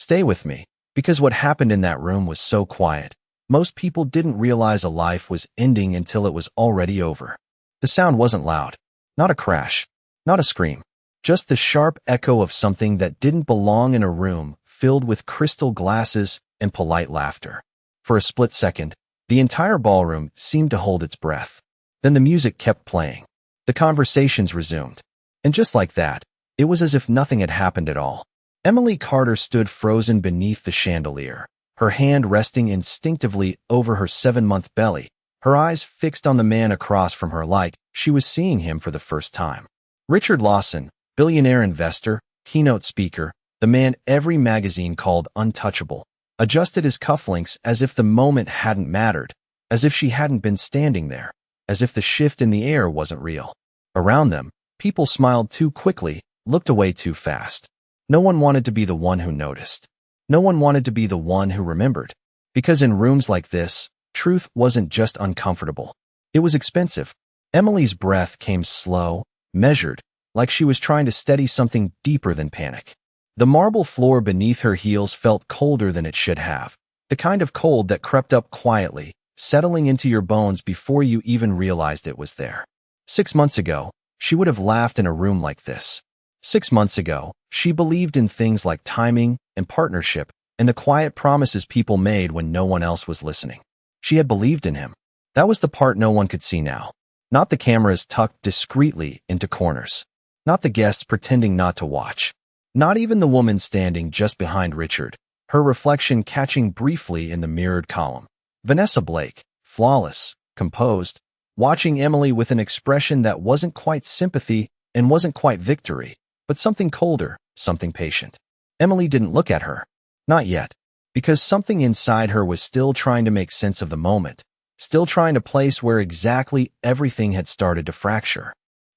Stay with me. Because what happened in that room was so quiet. Most people didn't realize a life was ending until it was already over. The sound wasn't loud. Not a crash. Not a scream. Just the sharp echo of something that didn't belong in a room filled with crystal glasses and polite laughter. For a split second, the entire ballroom seemed to hold its breath. Then the music kept playing. The conversations resumed. And just like that, it was as if nothing had happened at all. Emily Carter stood frozen beneath the chandelier, her hand resting instinctively over her 7-month belly, her eyes fixed on the man across from her like she was seeing him for the first time. Richard Lawson, billionaire investor, keynote speaker, the man every magazine called untouchable, adjusted his cufflinks as if the moment hadn't mattered, as if she hadn't been standing there, as if the shift in the air wasn't real. Around them, people smiled too quickly, looked away too fast. No one wanted to be the one who noticed. No one wanted to be the one who remembered. Because in rooms like this, truth wasn't just uncomfortable. It was expensive. Emily's breath came slow, measured, like she was trying to steady something deeper than panic. The marble floor beneath her heels felt colder than it should have. The kind of cold that crept up quietly, settling into your bones before you even realized it was there. 6 months ago, she would have laughed in a room like this. 6 months ago, she believed in things like timing and partnership and the quiet promises people made when no one else was listening. She had believed in him. That was the part no one could see now. Not the cameras tucked discreetly into corners. Not the guests pretending not to watch. Not even the woman standing just behind Richard, her reflection catching briefly in the mirrored column. Vanessa Blake, flawless, composed, watching Emily with an expression that wasn't quite sympathy and wasn't quite victory, but something colder, something patient. Emily didn't look at her. Not yet. Because something inside her was still trying to make sense of the moment, still trying to place where exactly everything had started to fracture.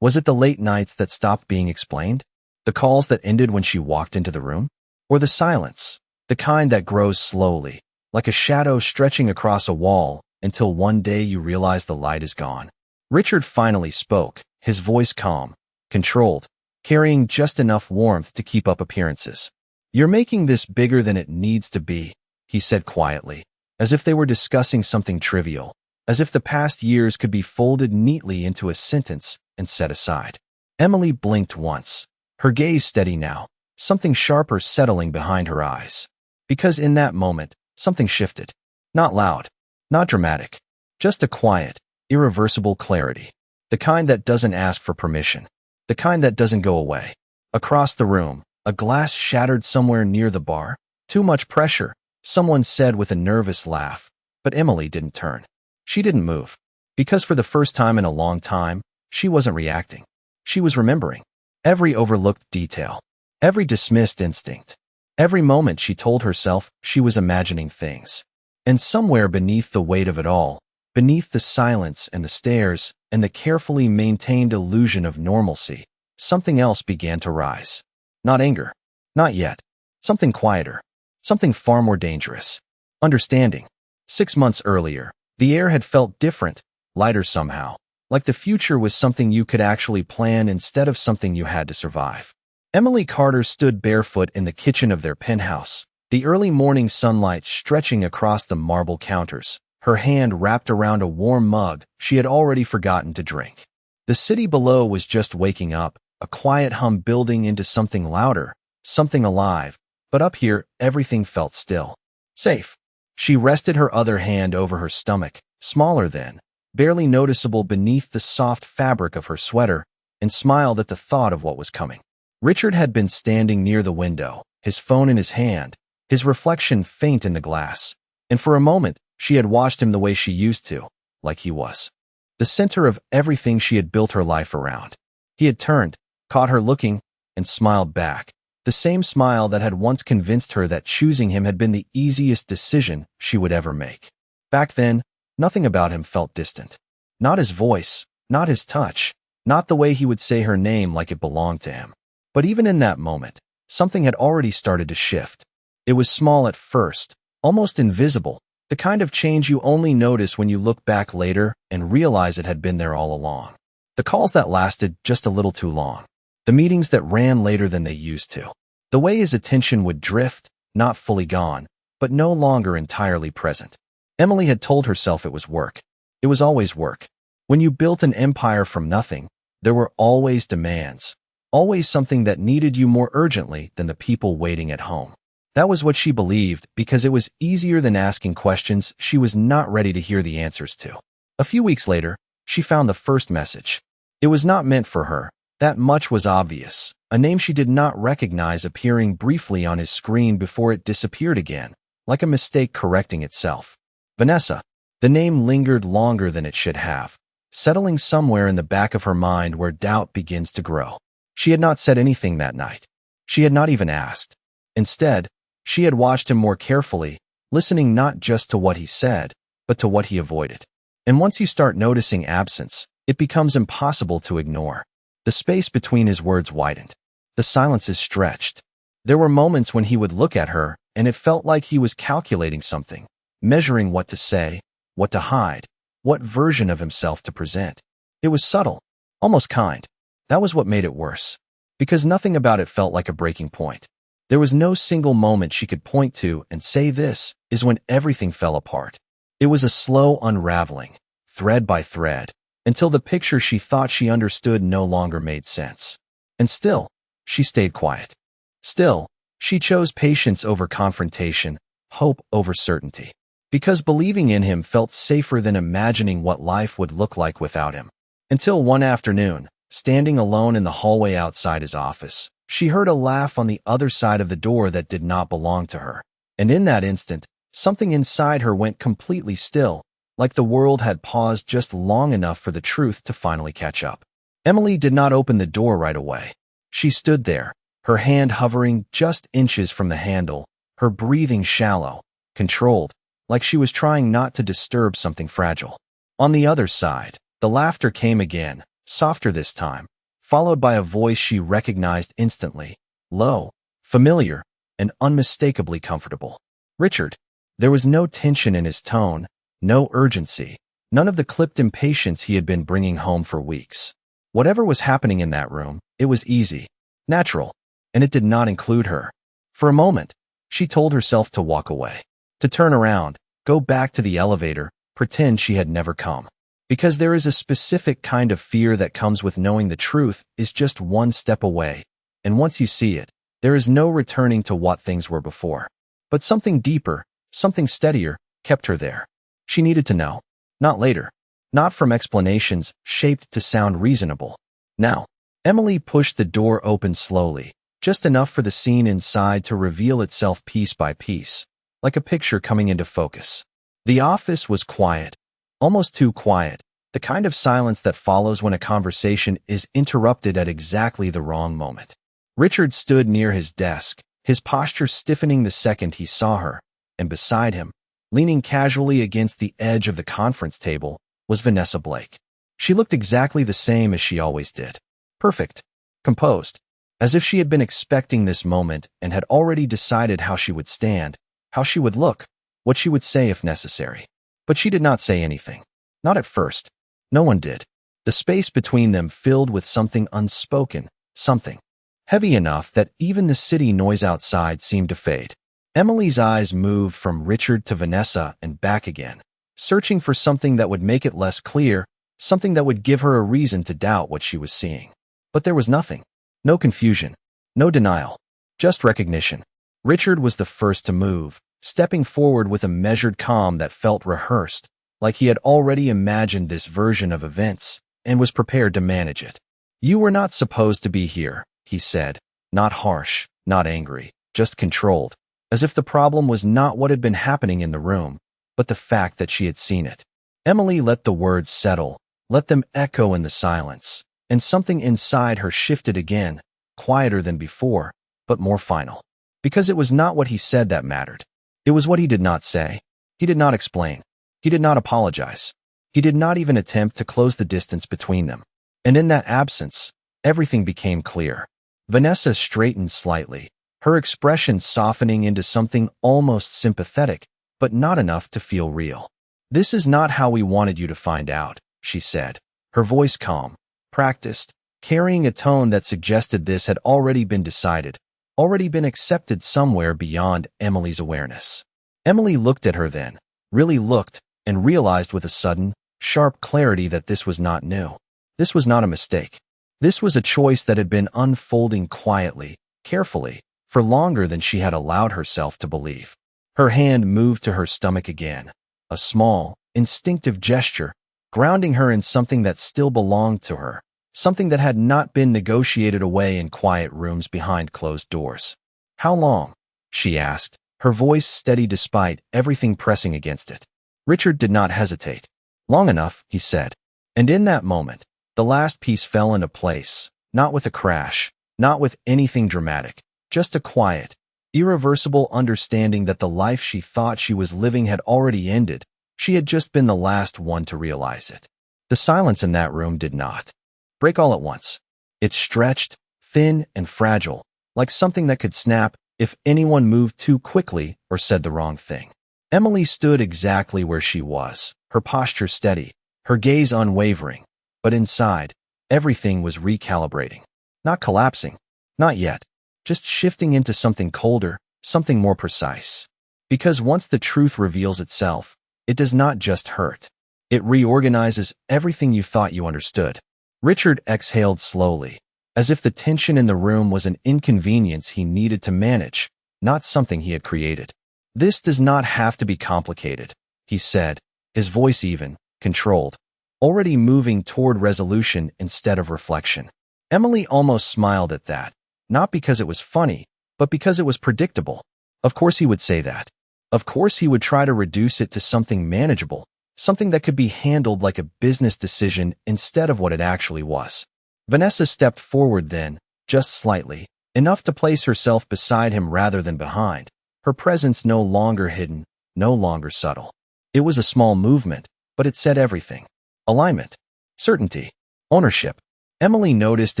Was it the late nights that stopped being explained? The calls that ended when she walked into the room? Or the silence, the kind that grows slowly, like a shadow stretching across a wall until one day you realize the light is gone? Richard finally spoke, his voice calm, controlled, carrying just enough warmth to keep up appearances. "You're making this bigger than it needs to be," he said quietly, as if they were discussing something trivial, as if the past years could be folded neatly into a sentence and set aside. Emily blinked once, her gaze steady now, something sharper settling behind her eyes. Because in that moment, something shifted. Not loud, not dramatic, just a quiet, irreversible clarity. The kind that doesn't ask for permission. The kind that doesn't go away. Across the room, a glass shattered somewhere near the bar. "Too much pressure," someone said with a nervous laugh, but Emily didn't turn. She didn't move. Because for the first time in a long time, she wasn't reacting. She was remembering. Every overlooked detail. Every dismissed instinct. Every moment she told herself she was imagining things. And somewhere beneath the weight of it all, beneath the silence and the stares and the carefully maintained illusion of normalcy, something else began to rise. Not anger. Not yet. Something quieter. Something far more dangerous. Understanding. 6 months earlier, the air had felt different, lighter somehow, like the future was something you could actually plan instead of something you had to survive. Emily Carter stood barefoot in the kitchen of their penthouse, the early morning sunlight stretching across the marble counters, her hand wrapped around a warm mug she had already forgotten to drink. The city below was just waking up, a quiet hum building into something louder, something alive, but up here everything felt still. Safe. She rested her other hand over her stomach, smaller then, barely noticeable beneath the soft fabric of her sweater, and smiled at the thought of what was coming. Richard had been standing near the window, his phone in his hand, his reflection faint in the glass, and for a moment she had watched him the way she used to, like he was the center of everything she had built her life around. He had turned, caught her looking, and smiled back, the same smile that had once convinced her that choosing him had been the easiest decision she would ever make. Back then, nothing about him felt distant. Not his voice, not his touch, not the way he would say her name like it belonged to him. But even in that moment, something had already started to shift. It was small at first, almost invisible, the kind of change you only notice when you look back later and realize it had been there all along. The calls that lasted just a little too long. The meetings that ran later than they used to. The way his attention would drift, not fully gone, but no longer entirely present. Emily had told herself it was work. It was always work. When you built an empire from nothing, there were always demands, always something that needed you more urgently than the people waiting at home. That was what she believed because it was easier than asking questions she was not ready to hear the answers to. A few weeks later, she found the first message. It was not meant for her. That much was obvious. A name she did not recognize appearing briefly on his screen before it disappeared again, like a mistake correcting itself. Vanessa. The name lingered longer than it should have, settling somewhere in the back of her mind where doubt begins to grow. She had not said anything that night. She had not even asked. Instead, she had watched him more carefully, listening not just to what he said, but to what he avoided. And once you start noticing absence, it becomes impossible to ignore. The space between his words widened. The silences stretched. There were moments when he would look at her, and it felt like he was calculating something, measuring what to say, what to hide, what version of himself to present. It was subtle, almost kind. That was what made it worse, because nothing about it felt like a breaking point. There was no single moment she could point to and say this is when everything fell apart. It was a slow unraveling, thread by thread, until the picture she thought she understood no longer made sense. And still, she stayed quiet. Still, she chose patience over confrontation, hope over certainty. Because believing in him felt safer than imagining what life would look like without him. Until one afternoon, standing alone in the hallway outside his office, she heard a laugh on the other side of the door that did not belong to her. And in that instant, something inside her went completely still, like the world had paused just long enough for the truth to finally catch up. Emily did not open the door right away. She stood there, her hand hovering just inches from the handle, her breathing shallow, controlled, like she was trying not to disturb something fragile. On the other side, the laughter came again, softer this time, followed by a voice she recognized instantly, low, familiar, and unmistakably comfortable. Richard. There was no tension in his tone, no urgency, none of the clipped impatience he had been bringing home for weeks. Whatever was happening in that room, it was easy, natural, and it did not include her. For a moment, she told herself to walk away, to turn around, go back to the elevator, pretend she had never come. Because there is a specific kind of fear that comes with knowing the truth is just one step away, and once you see it, there is no returning to what things were before. But something deeper, something steadier, kept her there. She needed to know. Not later. Not from explanations shaped to sound reasonable. Now. Emily pushed the door open slowly, just enough for the scene inside to reveal itself piece by piece, like a picture coming into focus. The office was quiet, almost too quiet, the kind of silence that follows when a conversation is interrupted at exactly the wrong moment. Richard stood near his desk, his posture stiffening the second he saw her, and beside him, leaning casually against the edge of the conference table, was Vanessa Blake. She looked exactly the same as she always did. Perfect. Composed. As if she had been expecting this moment and had already decided how she would stand, how she would look, what she would say if necessary. But she did not say anything. Not at first. No one did. The space between them filled with something unspoken, something heavy enough that even the city noise outside seemed to fade. Emily's eyes moved from Richard to Vanessa and back again, searching for something that would make it less clear, something that would give her a reason to doubt what she was seeing. But there was nothing. No confusion. No denial. Just recognition. Richard was the first to move, stepping forward with a measured calm that felt rehearsed, like he had already imagined this version of events and was prepared to manage it. "You were not supposed to be here," he said, not harsh, not angry, just controlled, as if the problem was not what had been happening in the room, but the fact that she had seen it. Emily let the words settle, let them echo in the silence, and something inside her shifted again, quieter than before, but more final. Because it was not what he said that mattered. It was what he did not say. He did not explain. He did not apologize. He did not even attempt to close the distance between them. And in that absence, everything became clear. Vanessa straightened slightly, her expression softening into something almost sympathetic, but not enough to feel real. "This is not how we wanted you to find out," she said, her voice calm, practiced, carrying a tone that suggested this had already been decided, already been accepted somewhere beyond Emily's awareness. Emily looked at her then, really looked, and realized with a sudden, sharp clarity that this was not new. This was not a mistake. This was a choice that had been unfolding quietly, carefully, for longer than she had allowed herself to believe. Her hand moved to her stomach again, a small, instinctive gesture, grounding her in something that still belonged to her, something that had not been negotiated away in quiet rooms behind closed doors. "How long?" she asked, her voice steady despite everything pressing against it. Richard did not hesitate. "Long enough," he said. And in that moment, the last piece fell into place, not with a crash, not with anything dramatic, just a quiet, irreversible understanding that the life she thought she was living had already ended. She had just been the last one to realize it. The silence in that room did not break all at once. It stretched, thin and fragile, like something that could snap if anyone moved too quickly or said the wrong thing. Emily stood exactly where she was, her posture steady, her gaze unwavering, but inside, everything was recalibrating. Not collapsing, not yet, just shifting into something colder, something more precise. Because once the truth reveals itself, it does not just hurt. It reorganizes everything you thought you understood. Richard exhaled slowly, as if the tension in the room was an inconvenience he needed to manage, not something he had created. "This does not have to be complicated," he said, his voice even, controlled, already moving toward resolution instead of reflection. Emily almost smiled at that, not because it was funny, but because it was predictable. Of course he would say that. Of course he would try to reduce it to something manageable, something that could be handled like a business decision instead of what it actually was. Vanessa stepped forward then, just slightly, enough to place herself beside him rather than behind, her presence no longer hidden, no longer subtle. It was a small movement, but it said everything. Alignment, certainty, ownership. Emily noticed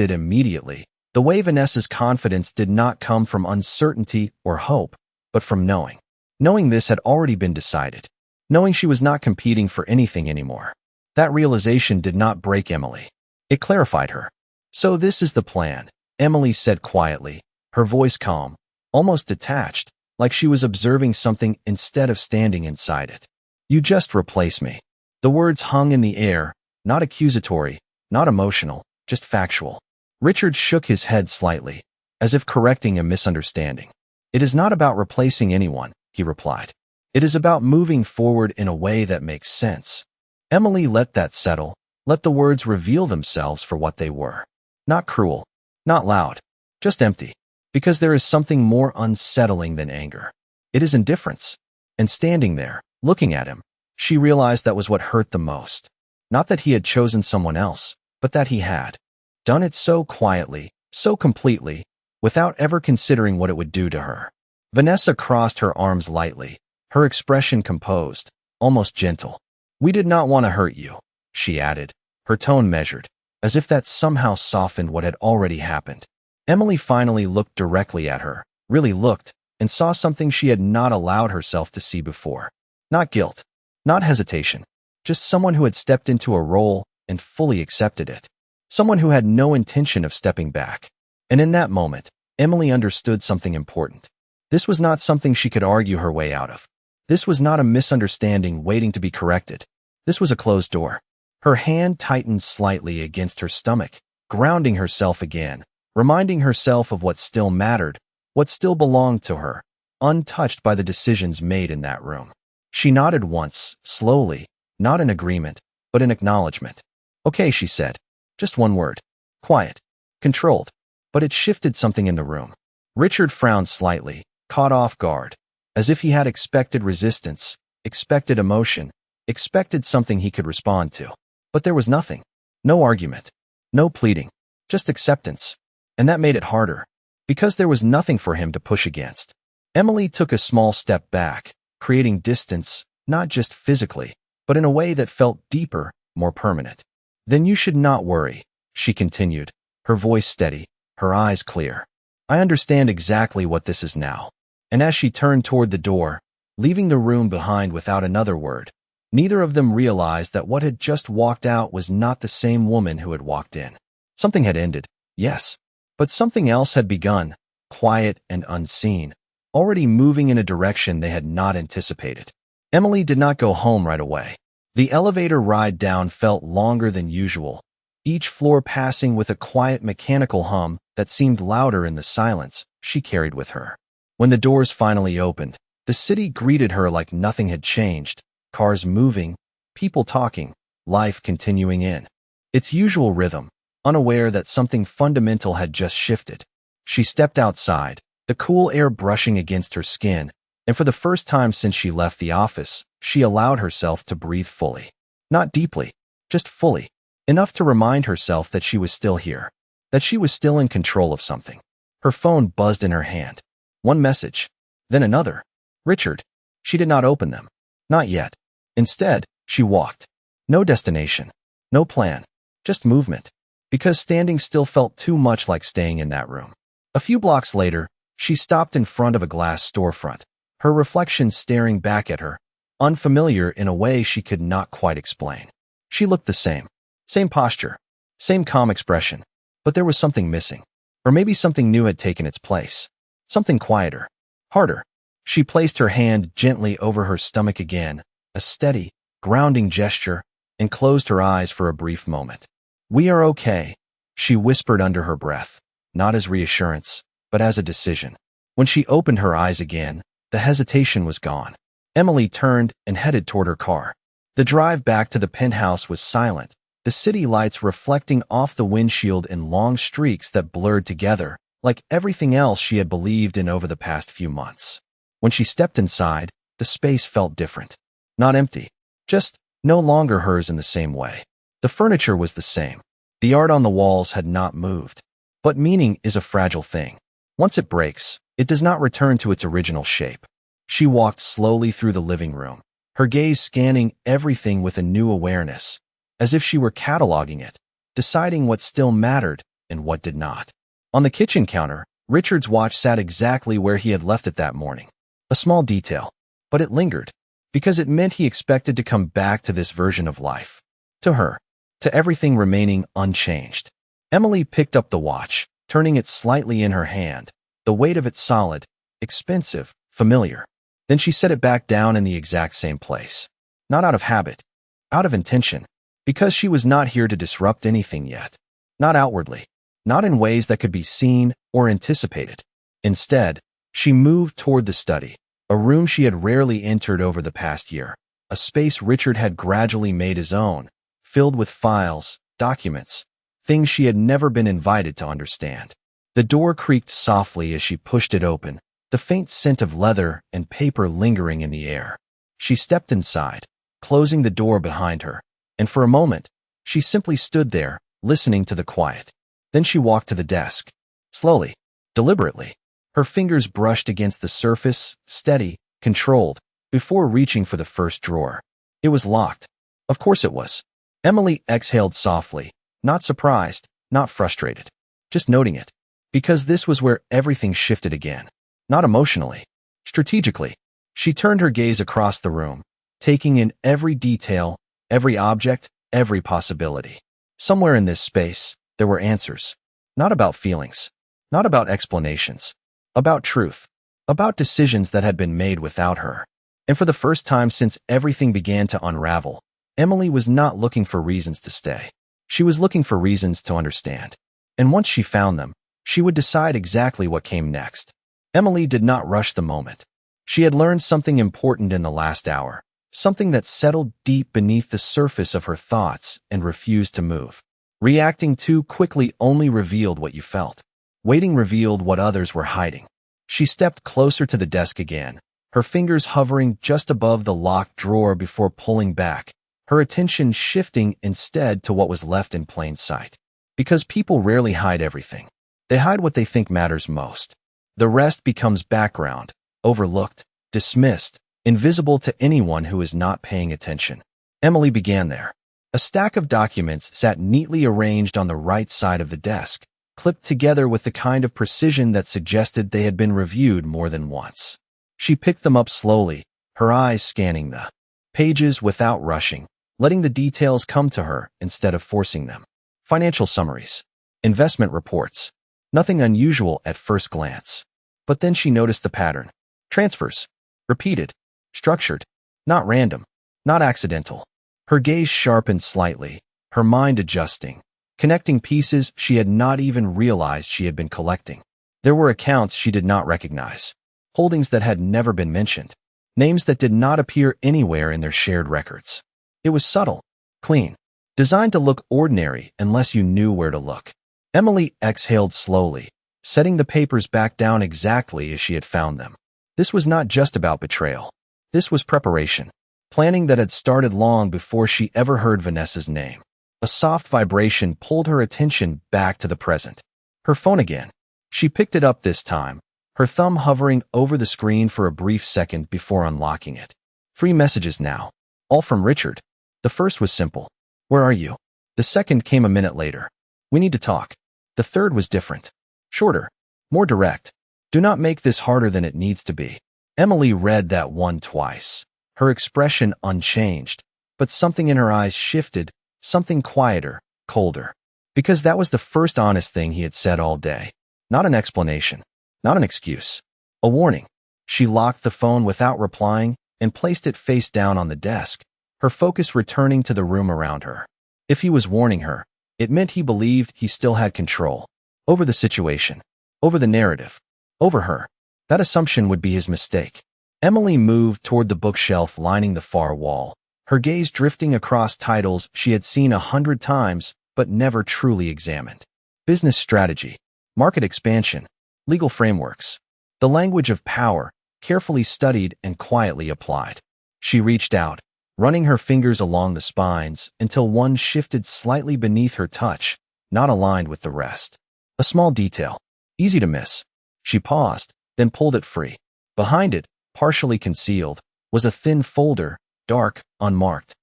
it immediately. The way Vanessa's confidence did not come from uncertainty or hope, but from knowing. Knowing this had already been decided. Knowing she was not competing for anything anymore. That realization did not break Emily. It clarified her. "So this is the plan," Emily said quietly, her voice calm, almost detached, like she was observing something instead of standing inside it. "You just replace me." The words hung in the air, not accusatory, not emotional, just factual. Richard shook his head slightly, as if correcting a misunderstanding. "It is not about replacing anyone," he replied. "It is about moving forward in a way that makes sense." Emily let that settle, let the words reveal themselves for what they were. Not cruel, not loud, just empty. Because there is something more unsettling than anger. It is indifference. And standing there, looking at him, she realized that was what hurt the most. Not that he had chosen someone else, but that he had done it so quietly, so completely, without ever considering what it would do to her. Vanessa crossed her arms lightly, her expression composed, almost gentle. "We did not want to hurt you," she added, her tone measured, as if that somehow softened what had already happened. Emily finally looked directly at her, really looked, and saw something she had not allowed herself to see before. Not guilt, not hesitation, just someone who had stepped into a role and fully accepted it. Someone who had no intention of stepping back. And in that moment, Emily understood something important. This was not something she could argue her way out of. This was not a misunderstanding waiting to be corrected. This was a closed door. Her hand tightened slightly against her stomach, grounding herself again, reminding herself of what still mattered, what still belonged to her, untouched by the decisions made in that room. She nodded once, slowly, not in agreement, but in acknowledgement. "Okay," she said. Just one word. Quiet. Controlled. But it shifted something in the room. Richard frowned slightly, caught off guard, as if he had expected resistance, expected emotion, expected something he could respond to. But there was nothing. No argument. No pleading. Just acceptance. And that made it harder, because there was nothing for him to push against. Emily took a small step back, creating distance, not just physically, but in a way that felt deeper, more permanent. "Then you should not worry," she continued, her voice steady, her eyes clear. "I understand exactly what this is now." And as she turned toward the door, leaving the room behind without another word, neither of them realized that what had just walked out was not the same woman who had walked in. Something had ended, yes, but something else had begun, quiet and unseen, already moving in a direction they had not anticipated. Emily did not go home right away. The elevator ride down felt longer than usual, each floor passing with a quiet mechanical hum that seemed louder in the silence she carried with her. When the doors finally opened, the city greeted her like nothing had changed, cars moving, people talking, life continuing in its usual rhythm, unaware that something fundamental had just shifted. She stepped outside, the cool air brushing against her skin, and for the first time since she left the office, she allowed herself to breathe fully. Not deeply, just fully, enough to remind herself that she was still here, that she was still in control of something. Her phone buzzed in her hand. One message, then another. Richard. She did not open them. Not yet. Instead, she walked. No destination. No plan. Just movement. Because standing still felt too much like staying in that room. A few blocks later, she stopped in front of a glass storefront, her reflection staring back at her, unfamiliar in a way she could not quite explain. She looked the same. Same posture. Same calm expression. But there was something missing. Or maybe something new had taken its place. Something quieter. Harder. She placed her hand gently over her stomach again, a steady, grounding gesture, and closed her eyes for a brief moment. "We are okay," she whispered under her breath, not as reassurance, but as a decision. When she opened her eyes again, the hesitation was gone. Emily turned and headed toward her car. The drive back to the penthouse was silent, the city lights reflecting off the windshield in long streaks that blurred together, like everything else she had believed in over the past few months. When she stepped inside, the space felt different. Not empty, just no longer hers in the same way. The furniture was the same. The art on the walls had not moved. But meaning is a fragile thing. Once it breaks, it does not return to its original shape. She walked slowly through the living room, her gaze scanning everything with a new awareness, as if she were cataloging it, deciding what still mattered and what did not. On the kitchen counter, Richard's watch sat exactly where he had left it that morning. A small detail, but it lingered, because it meant he expected to come back to this version of life. To her, to everything remaining unchanged. Emily picked up the watch, turning it slightly in her hand, the weight of it solid, expensive, familiar. Then she set it back down in the exact same place. Not out of habit, out of intention, because she was not here to disrupt anything yet. Not outwardly, not in ways that could be seen or anticipated. Instead, she moved toward the study, a room she had rarely entered over the past year, a space Richard had gradually made his own, filled with files, documents, things she had never been invited to understand. The door creaked softly as she pushed it open, the faint scent of leather and paper lingering in the air. She stepped inside, closing the door behind her, and for a moment, she simply stood there, listening to the quiet. Then she walked to the desk. Slowly, deliberately, her fingers brushed against the surface, steady, controlled, before reaching for the first drawer. It was locked. Of course it was. Emily exhaled softly, not surprised, not frustrated, just noting it. Because this was where everything shifted again. Not emotionally, strategically. She turned her gaze across the room, taking in every detail, every object, every possibility. Somewhere in this space, there were answers. Not about feelings, not about explanations, about truth, about decisions that had been made without her. And for the first time since everything began to unravel, Emily was not looking for reasons to stay. She was looking for reasons to understand. And once she found them, she would decide exactly what came next. Emily did not rush the moment. She had learned something important in the last hour, something that settled deep beneath the surface of her thoughts and refused to move. Reacting too quickly only revealed what you felt. Waiting revealed what others were hiding. She stepped closer to the desk again, her fingers hovering just above the locked drawer before pulling back, her attention shifting instead to what was left in plain sight. Because people rarely hide everything. They hide what they think matters most. The rest becomes background, overlooked, dismissed, invisible to anyone who is not paying attention. Emily began there. A stack of documents sat neatly arranged on the right side of the desk, clipped together with the kind of precision that suggested they had been reviewed more than once. She picked them up slowly, her eyes scanning the pages without rushing, letting the details come to her instead of forcing them. Financial summaries, investment reports, Nothing unusual at first glance. But then she noticed the pattern. Transfers. Repeated. Structured. Not random. Not accidental. Her gaze sharpened slightly, her mind adjusting, connecting pieces she had not even realized she had been collecting. There were accounts she did not recognize, holdings that had never been mentioned, names that did not appear anywhere in their shared records. It was subtle, clean, designed to look ordinary unless you knew where to look. Emily exhaled slowly, setting the papers back down exactly as she had found them. This was not just about betrayal. This was preparation, planning that had started long before she ever heard Vanessa's name. A soft vibration pulled her attention back to the present. Her phone again. She picked it up this time, her thumb hovering over the screen for a brief second before unlocking it. 3 messages now, all from Richard. The first was simple. Where are you? The second came a minute later. We need to talk. The third was different. Shorter. More direct. Do not make this harder than it needs to be. Emily read that one twice. Her expression unchanged, but something in her eyes shifted, something quieter, colder. Because that was the first honest thing he had said all day. Not an explanation. Not an excuse. A warning. She locked the phone without replying and placed it face down on the desk, her focus returning to the room around her. If he was warning her, it meant he believed he still had control. Over the situation. Over the narrative. Over her. That assumption would be his mistake. Emily moved toward the bookshelf lining the far wall, her gaze drifting across titles she had seen 100 times but never truly examined. Business strategy. Market expansion. Legal frameworks. The language of power, carefully studied and quietly applied. She reached out, running her fingers along the spines until one shifted slightly beneath her touch, not aligned with the rest. A small detail. Easy to miss. She paused, then pulled it free. Behind it, partially concealed, was a thin folder, dark, unmarked.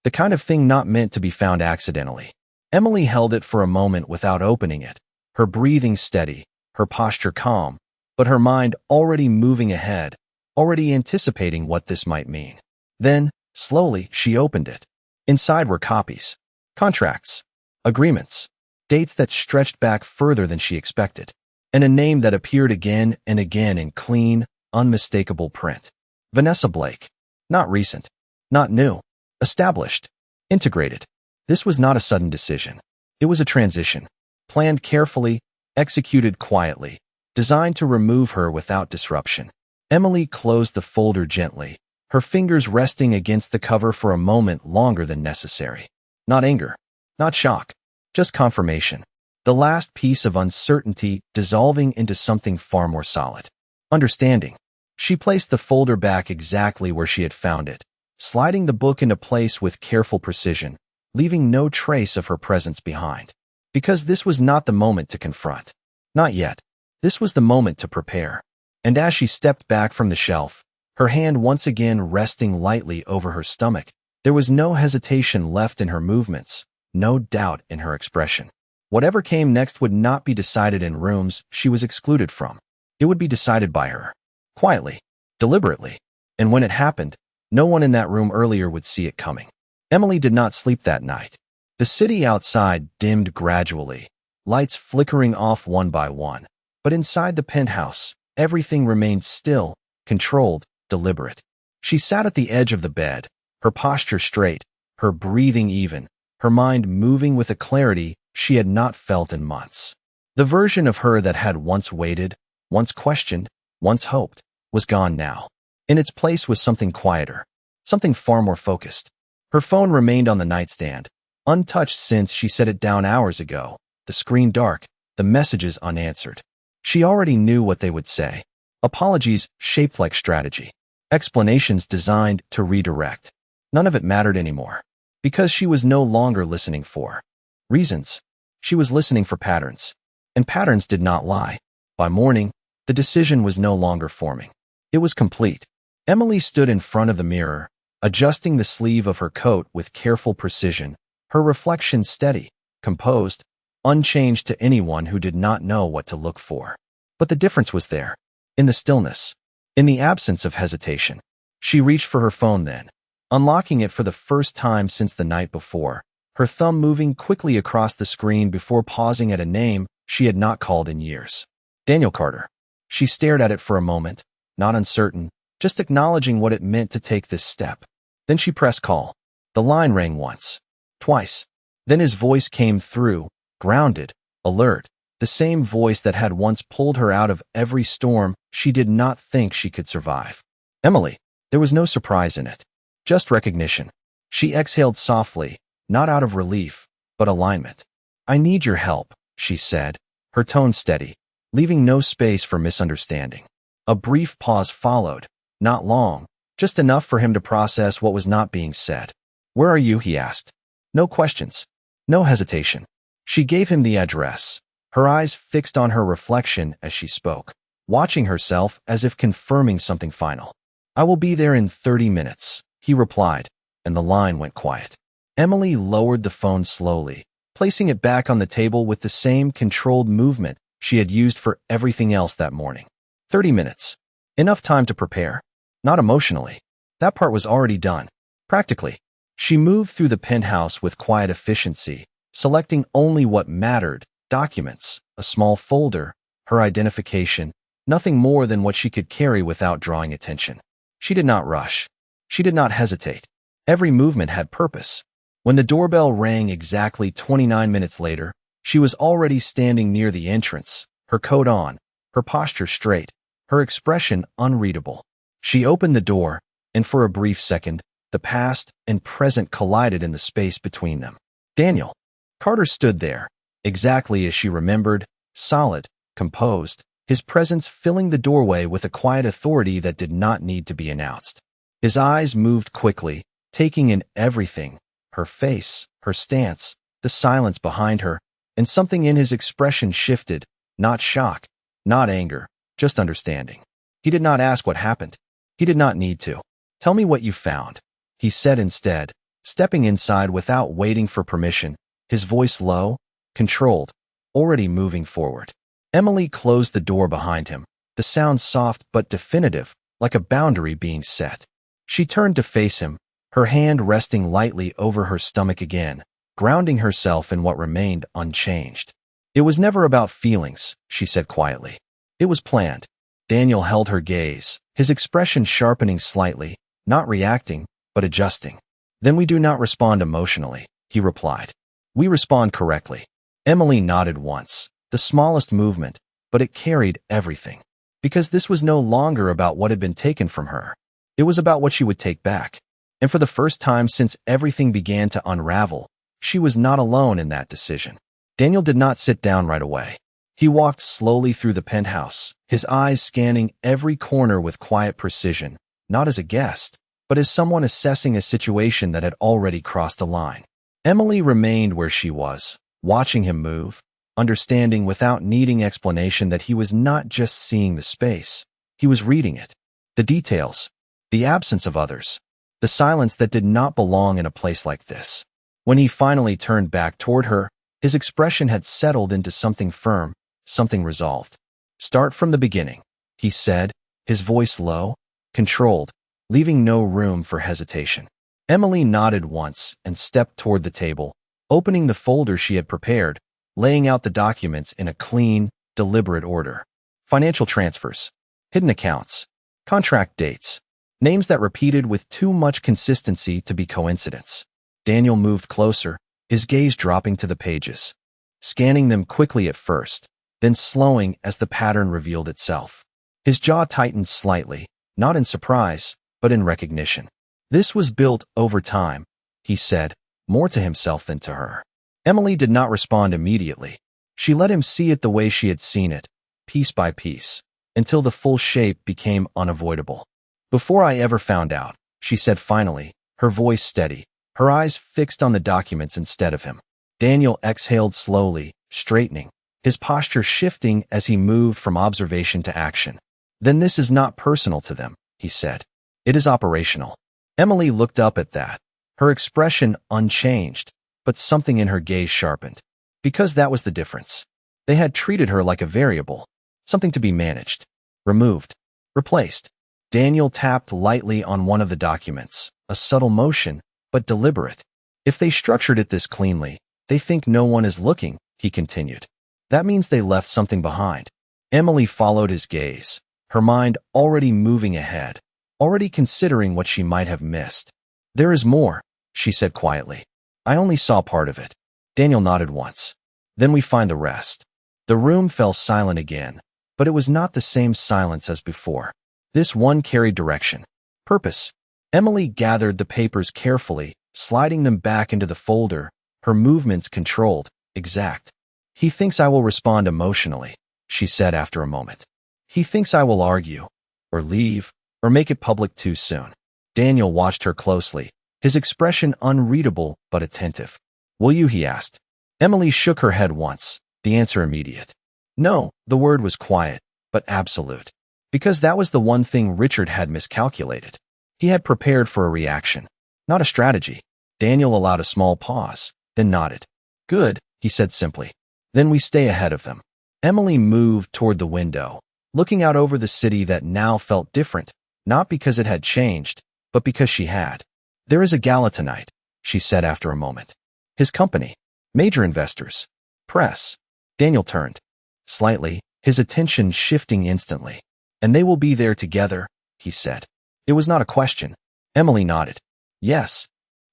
The kind of thing not meant to be found accidentally. Emily held it for a moment without opening it, her breathing steady, her posture calm, but her mind already moving ahead, already anticipating what this might mean. Then, slowly, she opened it. Inside were copies, contracts, agreements, dates that stretched back further than she expected, and a name that appeared again and again in clean, unmistakable print. Vanessa Blake. Not recent. Not new. Established. Integrated. This was not a sudden decision. It was a transition. Planned carefully, executed quietly, designed to remove her without disruption. Emily closed the folder gently, her fingers resting against the cover for a moment longer than necessary. Not anger. Not shock. Just confirmation. The last piece of uncertainty dissolving into something far more solid. Understanding. She placed the folder back exactly where she had found it, sliding the book into place with careful precision, leaving no trace of her presence behind. Because this was not the moment to confront. Not yet. This was the moment to prepare. And as she stepped back from the shelf, her hand once again resting lightly over her stomach, there was no hesitation left in her movements, no doubt in her expression. Whatever came next would not be decided in rooms she was excluded from. It would be decided by her. Quietly. Deliberately. And when it happened, no one in that room earlier would see it coming. Emily did not sleep that night. The city outside dimmed gradually, lights flickering off one by one. But inside the penthouse, everything remained still, controlled, deliberate. She sat at the edge of the bed, her posture straight, her breathing even, her mind moving with a clarity she had not felt in months. The version of her that had once waited, once questioned, once hoped, was gone now. In its place was something quieter, something far more focused. Her phone remained on the nightstand, untouched since she set it down hours ago, the screen dark, the messages unanswered. She already knew what they would say. Apologies shaped like strategy. Explanations designed to redirect. None of it mattered anymore. Because she was no longer listening for reasons. She was listening for patterns. And patterns did not lie. By morning, the decision was no longer forming. It was complete. Emily stood in front of the mirror, adjusting the sleeve of her coat with careful precision, her reflection steady, composed, unchanged to anyone who did not know what to look for. But the difference was there, in the stillness, in the absence of hesitation. She reached for her phone then, unlocking it for the first time since the night before, her thumb moving quickly across the screen before pausing at a name she had not called in years. Daniel Carter. She stared at it for a moment, not uncertain, just acknowledging what it meant to take this step. Then she pressed call. The line rang once, twice. Then his voice came through, grounded, alert, the same voice that had once pulled her out of every storm she did not think she could survive. Emily. There was no surprise in it, just recognition. She exhaled softly, not out of relief, but alignment. I need your help, she said, her tone steady, leaving no space for misunderstanding. A brief pause followed, not long, just enough for him to process what was not being said. Where are you? He asked. No questions, no hesitation. She gave him the address, her eyes fixed on her reflection as she spoke, watching herself as if confirming something final. I will be there in 30 minutes, he replied, and the line went quiet. Emily lowered the phone slowly, placing it back on the table with the same controlled movement she had used for everything else that morning. 30 minutes. Enough time to prepare. Not emotionally. That part was already done. Practically. She moved through the penthouse with quiet efficiency, selecting only what mattered: documents, a small folder, her identification, nothing more than what she could carry without drawing attention. She did not rush. She did not hesitate. Every movement had purpose. When the doorbell rang exactly 29 minutes later, she was already standing near the entrance, her coat on, her posture straight, her expression unreadable. She opened the door, and for a brief second, the past and present collided in the space between them. Daniel Carter stood there, exactly as she remembered, solid, composed, his presence filling the doorway with a quiet authority that did not need to be announced. His eyes moved quickly, taking in everything: her face, her stance, the silence behind her, and something in his expression shifted, not shock, not anger, just understanding. He did not ask what happened. He did not need to. Tell me what you found, he said instead, stepping inside without waiting for permission, his voice low, controlled, already moving forward. Emily closed the door behind him, the sound soft but definitive, like a boundary being set. She turned to face him, her hand resting lightly over her stomach again, grounding herself in what remained unchanged. It was never about feelings, she said quietly. It was planned. Daniel held her gaze, his expression sharpening slightly, not reacting, but adjusting. Then we do not respond emotionally, he replied. We respond correctly. Emily nodded once, the smallest movement, but it carried everything. Because this was no longer about what had been taken from her. It was about what she would take back. And for the first time since everything began to unravel, she was not alone in that decision. Daniel did not sit down right away. He walked slowly through the penthouse, his eyes scanning every corner with quiet precision, not as a guest, but as someone assessing a situation that had already crossed a line. Emily remained where she was, watching him move, understanding without needing explanation that he was not just seeing the space, he was reading it. The details, the absence of others, the silence that did not belong in a place like this. When he finally turned back toward her, his expression had settled into something firm, something resolved. Start from the beginning, he said, his voice low, controlled, leaving no room for hesitation. Emily nodded once and stepped toward the table, opening the folder she had prepared, laying out the documents in a clean, deliberate order. Financial transfers, hidden accounts, contract dates, names that repeated with too much consistency to be coincidence. Daniel moved closer, his gaze dropping to the pages, scanning them quickly at first, then slowing as the pattern revealed itself. His jaw tightened slightly, not in surprise, but in recognition. This was built over time, he said, more to himself than to her. Emily did not respond immediately. She let him see it the way she had seen it, piece by piece, until the full shape became unavoidable. Before I ever found out, she said finally, her voice steady, her eyes fixed on the documents instead of him. Daniel exhaled slowly, straightening, his posture shifting as he moved from observation to action. Then this is not personal to them, he said. It is operational. Emily looked up at that, her expression unchanged, but something in her gaze sharpened. Because that was the difference. They had treated her like a variable, something to be managed, removed, replaced. Daniel tapped lightly on one of the documents, a subtle motion, but deliberate. If they structured it this cleanly, they think no one is looking, he continued. That means they left something behind. Emily followed his gaze, her mind already moving ahead, already considering what she might have missed. There is more, she said quietly. I only saw part of it. Daniel nodded once. Then we find the rest. The room fell silent again, but it was not the same silence as before. This one carried direction, purpose. Emily gathered the papers carefully, sliding them back into the folder, her movements controlled, exact. He thinks I will respond emotionally, she said after a moment. He thinks I will argue, or leave, or make it public too soon. Daniel watched her closely, his expression unreadable but attentive. Will you? He asked. Emily shook her head once, the answer immediate. No, the word was quiet, but absolute. Because that was the one thing Richard had miscalculated. He had prepared for a reaction, not a strategy. Daniel allowed a small pause, then nodded. Good, he said simply. Then we stay ahead of them. Emily moved toward the window, looking out over the city that now felt different, not because it had changed, but because she had. There is a gala tonight, she said after a moment. His company, major investors, press. Daniel turned. Slightly, his attention shifting instantly. And they will be there together, he said. It was not a question. Emily nodded. Yes.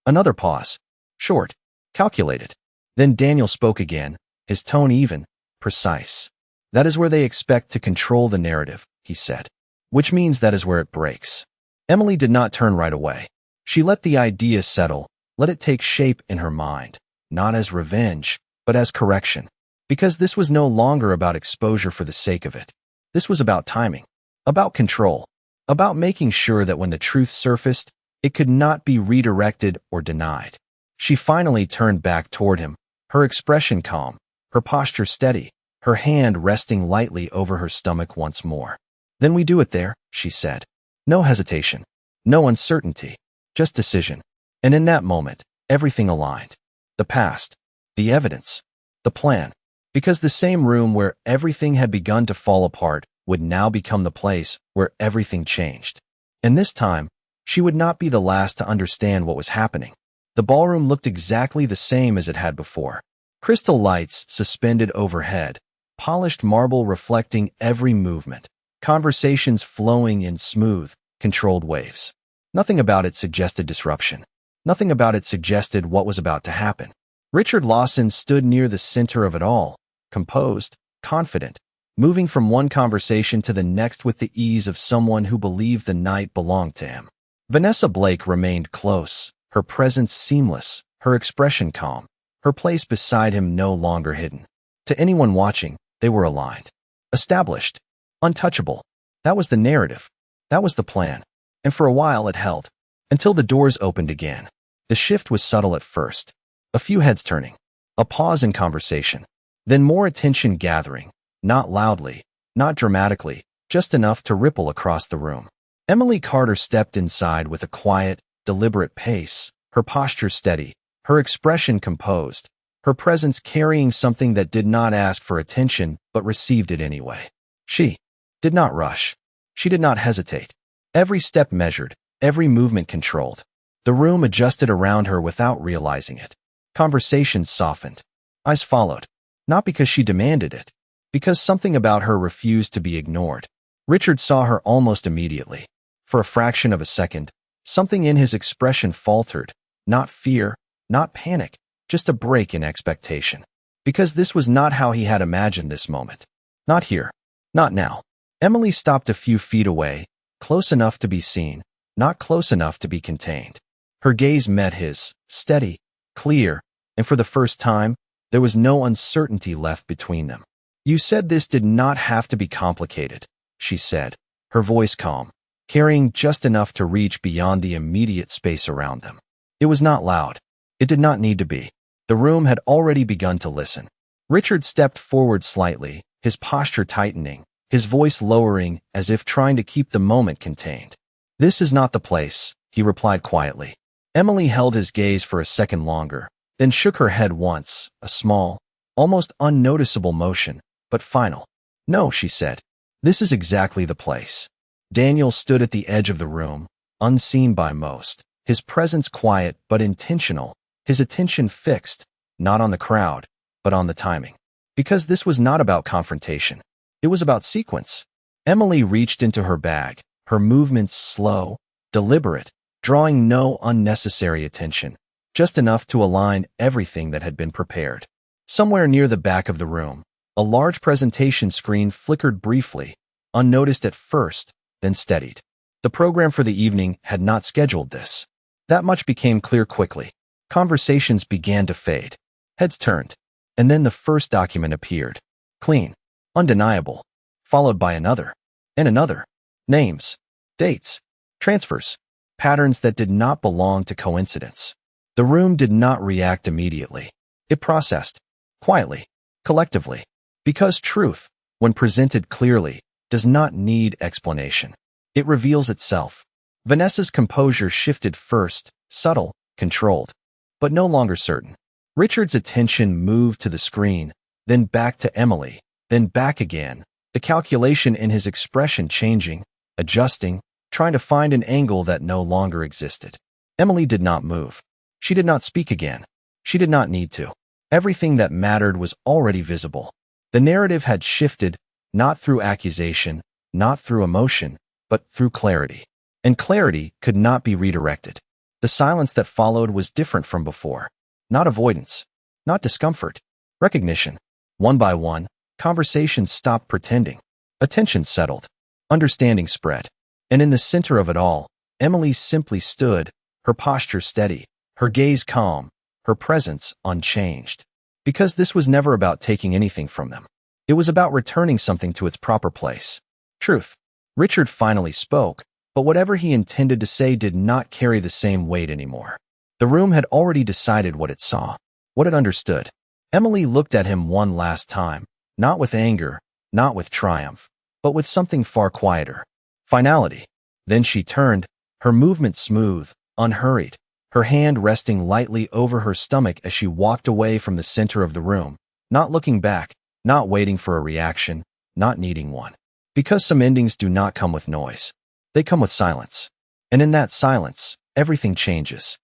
Another pause. Short. Calculated. Then Daniel spoke again, his tone even, precise. That is where they expect to control the narrative, he said. Which means that is where it breaks. Emily did not turn right away. She let the idea settle, let it take shape in her mind, not as revenge, but as correction. Because this was no longer about exposure for the sake of it. This was about timing, about control, about making sure that when the truth surfaced, it could not be redirected or denied. She finally turned back toward him, her expression calm, her posture steady, her hand resting lightly over her stomach once more. Then we do it there, she said. No hesitation, no uncertainty, just decision. And in that moment, everything aligned. The past, the evidence, the plan. Because the same room where everything had begun to fall apart would now become the place where everything changed. And this time, she would not be the last to understand what was happening. The ballroom looked exactly the same as it had before. Crystal lights suspended overhead, polished marble reflecting every movement, conversations flowing in smooth, controlled waves. Nothing about it suggested disruption. Nothing about it suggested what was about to happen. Richard Lawson stood near the center of it all, composed, confident, moving from one conversation to the next with the ease of someone who believed the night belonged to him. Vanessa Blake remained close, her presence seamless, her expression calm, her place beside him no longer hidden. To anyone watching, they were aligned, established, untouchable. That was the narrative. That was the plan. And for a while it held, until the doors opened again. The shift was subtle at first. A few heads turning, a pause in conversation, then more attention gathering, not loudly, not dramatically, just enough to ripple across the room. Emily Carter stepped inside with a quiet, deliberate pace, her posture steady, her expression composed, her presence carrying something that did not ask for attention but received it anyway. She did not rush. She did not hesitate. Every step measured, every movement controlled. The room adjusted around her without realizing it. Conversations softened. Eyes followed. Not because she demanded it, because something about her refused to be ignored. Richard saw her almost immediately. For a fraction of a second, something in his expression faltered. Not fear, not panic, just a break in expectation. Because this was not how he had imagined this moment. Not here. Not now. Emily stopped a few feet away, close enough to be seen, not close enough to be contained. Her gaze met his, steady, clear, and for the first time, there was no uncertainty left between them. You said this did not have to be complicated, she said, her voice calm, carrying just enough to reach beyond the immediate space around them. It was not loud. It did not need to be. The room had already begun to listen. Richard stepped forward slightly, his posture tightening, his voice lowering as if trying to keep the moment contained. This is not the place, he replied quietly. Emily held his gaze for a second longer, then shook her head once, a small, almost unnoticeable motion, but final. No, she said. This is exactly the place. Daniel stood at the edge of the room, unseen by most, his presence quiet but intentional, his attention fixed, not on the crowd, but on the timing. Because this was not about confrontation. It was about sequence. Emily reached into her bag, her movements slow, deliberate, drawing no unnecessary attention, just enough to align everything that had been prepared. Somewhere near the back of the room, a large presentation screen flickered briefly, unnoticed at first, then steadied. The program for the evening had not scheduled this. That much became clear quickly. Conversations began to fade. Heads turned, and then the first document appeared. Clean, undeniable, followed by another, and another. Names, dates, transfers, patterns that did not belong to coincidence. The room did not react immediately. It processed, quietly, collectively, because truth, when presented clearly, does not need explanation. It reveals itself. Vanessa's composure shifted first, subtle, controlled, but no longer certain. Richard's attention moved to the screen, then back to Emily, then back again, the calculation in his expression changing, adjusting, trying to find an angle that no longer existed. Emily did not move. She did not speak again. She did not need to. Everything that mattered was already visible. The narrative had shifted, not through accusation, not through emotion, but through clarity. And clarity could not be redirected. The silence that followed was different from before. Not avoidance, not discomfort, recognition. One by one, conversations stopped pretending. Attention settled. Understanding spread. And in the center of it all, Emily simply stood, her posture steady, her gaze calm, her presence unchanged. Because this was never about taking anything from them. It was about returning something to its proper place. Truth. Richard finally spoke, but whatever he intended to say did not carry the same weight anymore. The room had already decided what it saw, what it understood. Emily looked at him one last time, not with anger, not with triumph, but with something far quieter. Finality. Then she turned, her movement smooth, unhurried, her hand resting lightly over her stomach as she walked away from the center of the room, not looking back, not waiting for a reaction, not needing one. Because some endings do not come with noise. They come with silence. And in that silence, everything changes.